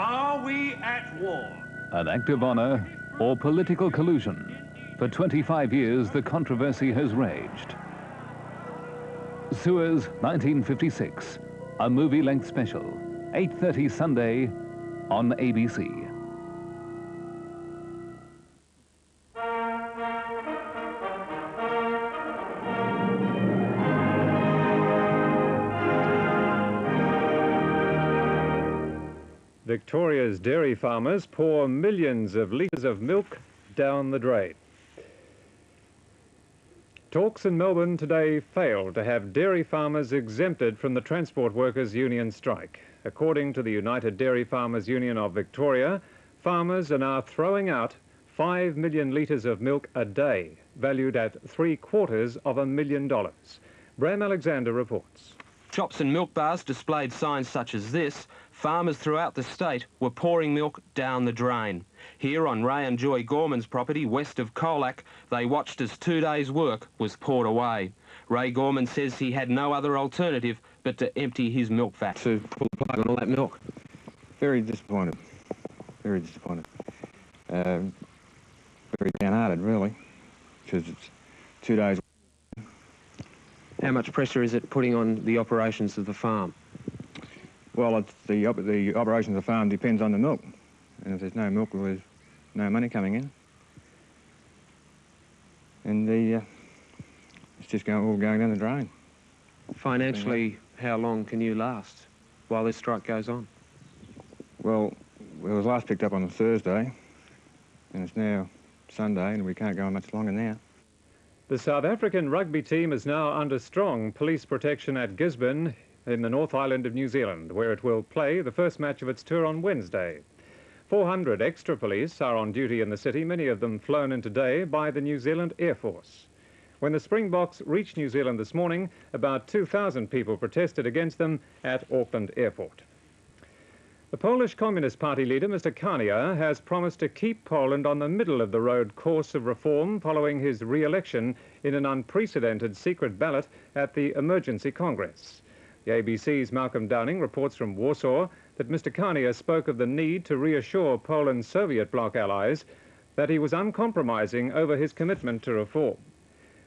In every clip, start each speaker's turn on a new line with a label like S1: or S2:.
S1: Are we at war?
S2: An act of honor or political collusion? For 25 years, the controversy has raged. Suez, 1956, a movie-length special, 8:30 Sunday on ABC.
S3: Victoria's dairy farmers pour millions of litres of milk down the drain. Talks in Melbourne today failed to have dairy farmers exempted from the Transport Workers Union strike. According to the United Dairy Farmers Union of Victoria, farmers are now throwing out 5 million litres of milk a day, valued at $750,000. Bram Alexander reports.
S4: Shops and milk bars displayed signs such as this. Farmers throughout the state were pouring milk down the drain. Here on Ray and Joy Gorman's property west of Colac, they watched as 2 days' work was poured away. Ray Gorman says he had no other alternative but to empty his milk vat.
S5: To pull the plug on all that milk. Very disappointed. Very disappointed. Very downhearted, really, because it's 2 days.
S4: How much pressure is it putting on the operations of the farm?
S5: Well, it's the operation of the farm depends on the milk. And if there's no milk, well, there's no money coming in. And it's just all going down the drain.
S4: Financially, how long can you last while this strike goes on?
S5: Well, it was last picked up on a Thursday, and it's now Sunday, and we can't go on much longer now.
S3: The South African rugby team is now under strong police protection at Gisborne in the North Island of New Zealand, where it will play the first match of its tour on Wednesday. 400 extra police are on duty in the city, many of them flown in today by the New Zealand Air Force. When the Springboks reached New Zealand this morning, about 2,000 people protested against them at Auckland Airport. The Polish Communist Party leader, Mr. Kania, has promised to keep Poland on the middle-of-the-road course of reform following his re-election in an unprecedented secret ballot at the Emergency Congress. The ABC's Malcolm Downing reports from Warsaw that Mr. Kania spoke of the need to reassure Poland's Soviet bloc allies that he was uncompromising over his commitment to reform.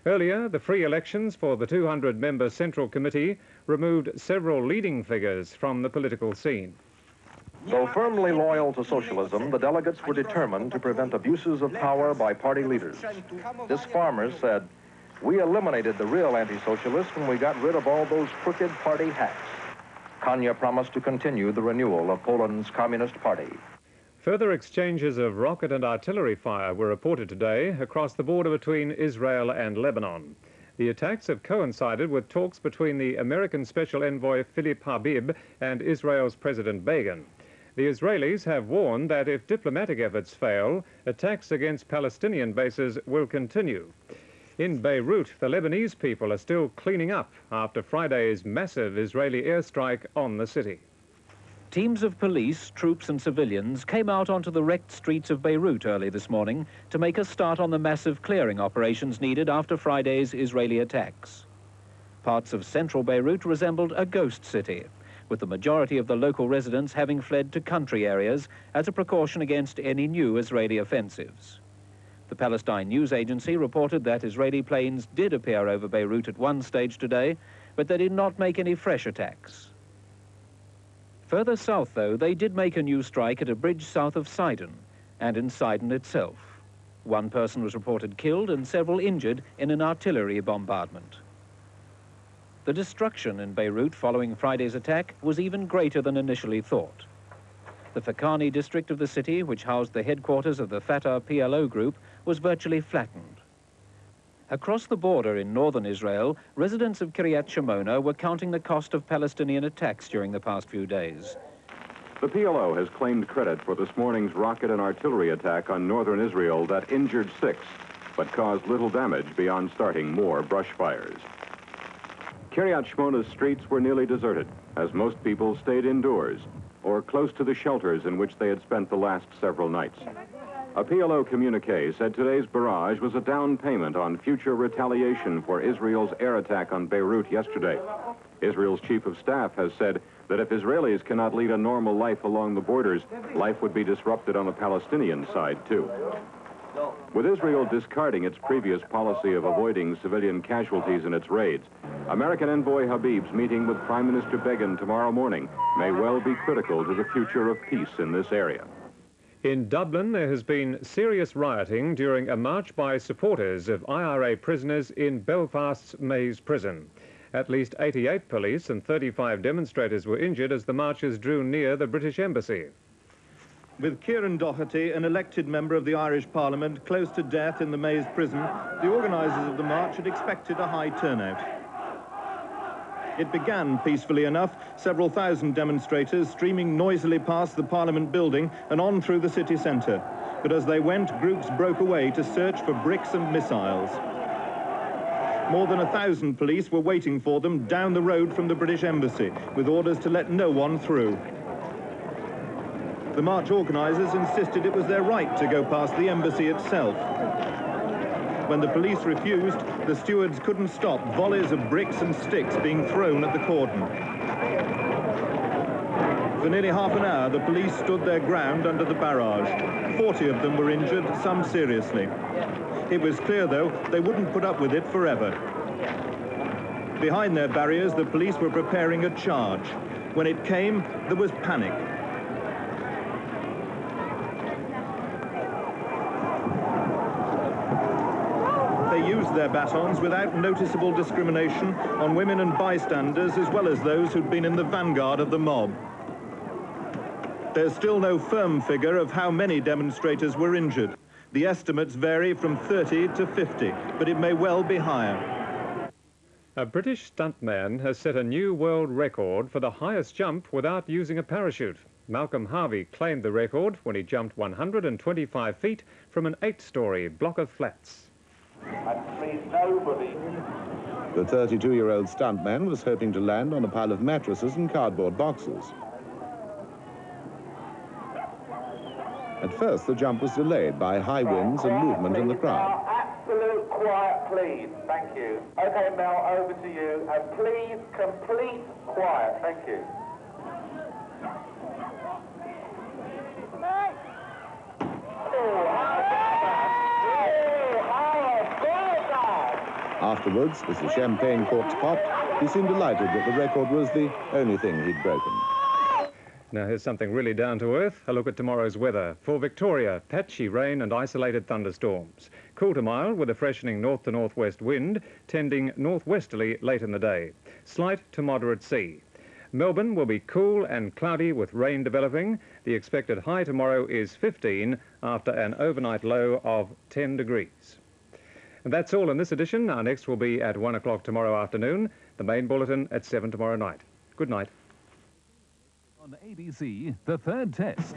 S3: Earlier, the free elections for the 200-member Central Committee removed several leading figures from the political scene.
S6: So firmly loyal to socialism, the delegates were determined to prevent abuses of power by party leaders. This farmer said, "We eliminated the real anti-socialists when we got rid of all those crooked party hacks." Kania promised to continue the renewal of Poland's Communist Party.
S3: Further exchanges of rocket and artillery fire were reported today across the border between Israel and Lebanon. The attacks have coincided with talks between the American Special Envoy Philip Habib and Israel's President Begin. The Israelis have warned that if diplomatic efforts fail, attacks against Palestinian bases will continue. In Beirut, the Lebanese people are still cleaning up after Friday's massive Israeli airstrike on the city.
S7: Teams of police, troops and civilians came out onto the wrecked streets of Beirut early this morning to make a start on the massive clearing operations needed after Friday's Israeli attacks. Parts of central Beirut resembled a ghost city, with the majority of the local residents having fled to country areas as a precaution against any new Israeli offensives. The Palestine News Agency reported that Israeli planes did appear over Beirut at one stage today, but they did not make any fresh attacks. Further south, though, they did make a new strike at a bridge south of Sidon, and in Sidon itself. One person was reported killed and several injured in an artillery bombardment. The destruction in Beirut following Friday's attack was even greater than initially thought. The Fakani district of the city, which housed the headquarters of the Fatah PLO group, was virtually flattened. Across the border in northern Israel, residents of Kiryat Shimona were counting the cost of Palestinian attacks during the past few days.
S8: The PLO has claimed credit for this morning's rocket and artillery attack on northern Israel that injured 6, but caused little damage beyond starting more brush fires. Kiryat Shimona's streets were nearly deserted, as most people stayed indoors or close to the shelters in which they had spent the last several nights. A PLO communique said today's barrage was a down payment on future retaliation for Israel's air attack on Beirut yesterday. Israel's chief of staff has said that if Israelis cannot lead a normal life along the borders, life would be disrupted on the Palestinian side, too. With Israel discarding its previous policy of avoiding civilian casualties in its raids, American envoy Habib's meeting with Prime Minister Begin tomorrow morning may well be critical to the future of peace in this area.
S3: In Dublin, there has been serious rioting during a march by supporters of IRA prisoners in Belfast's Maze prison. At least 88 police and 35 demonstrators were injured as the marchers drew near the British Embassy.
S9: With Kieran Doherty, an elected member of the Irish Parliament, close to death in the Maze prison, the organisers of the march had expected a high turnout. It began peacefully enough, several thousand demonstrators streaming noisily past the Parliament building and on through the city centre. But as they went, groups broke away to search for bricks and missiles. More than 1,000 police were waiting for them down the road from the British Embassy, with orders to let no one through. The march organisers insisted it was their right to go past the embassy itself. When the police refused, the stewards couldn't stop volleys of bricks and sticks being thrown at the cordon. For nearly half an hour, the police stood their ground under the barrage. 40 of them were injured, some seriously. It was clear, though, they wouldn't put up with it forever. Behind their barriers, the police were preparing a charge. When it came, there was panic. They used their batons without noticeable discrimination on women and bystanders, as well as those who'd been in the vanguard of the mob. There's still no firm figure of how many demonstrators were injured. The estimates vary from 30 to 50, but it may well be higher.
S3: A British stuntman has set a new world record for the highest jump without using a parachute. Malcolm Harvey claimed the record when he jumped 125 feet from an 8-storey block of flats.
S10: The 32-year-old stuntman was hoping to land on a pile of mattresses and cardboard boxes. At first, the jump was delayed by high winds and movement in the crowd.
S11: Absolute quiet, please. Thank you. Okay, Mel, over to you. And please, complete quiet. Thank you.
S10: Afterwards, as the champagne corks popped, he seemed delighted that the record was the only thing he'd broken.
S3: Now here's something really down to earth. A look at tomorrow's weather. For Victoria, patchy rain and isolated thunderstorms. Cool to mild with a freshening north to northwest wind, tending northwesterly late in the day. Slight to moderate sea. Melbourne will be cool and cloudy with rain developing. The expected high tomorrow is 15 after an overnight low of 10 degrees. And that's all in this edition. Our next will be at 1 o'clock tomorrow afternoon. The main bulletin at 7 tomorrow night. Good night.
S2: On ABC, the third test.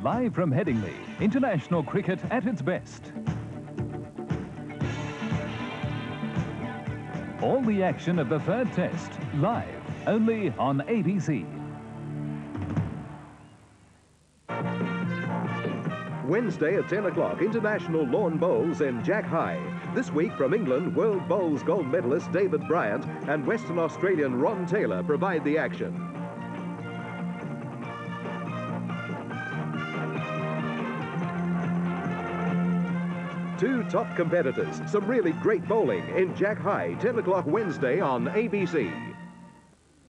S2: Live from Headingley, international cricket at its best. All the action of the third test, live, only on ABC.
S12: Wednesday at 10 o'clock, international lawn bowls in Jack High. This week from England, World Bowls gold medalist David Bryant and Western Australian Ron Taylor provide the action. Two top competitors, some really great bowling in Jack High, 10 o'clock Wednesday on ABC.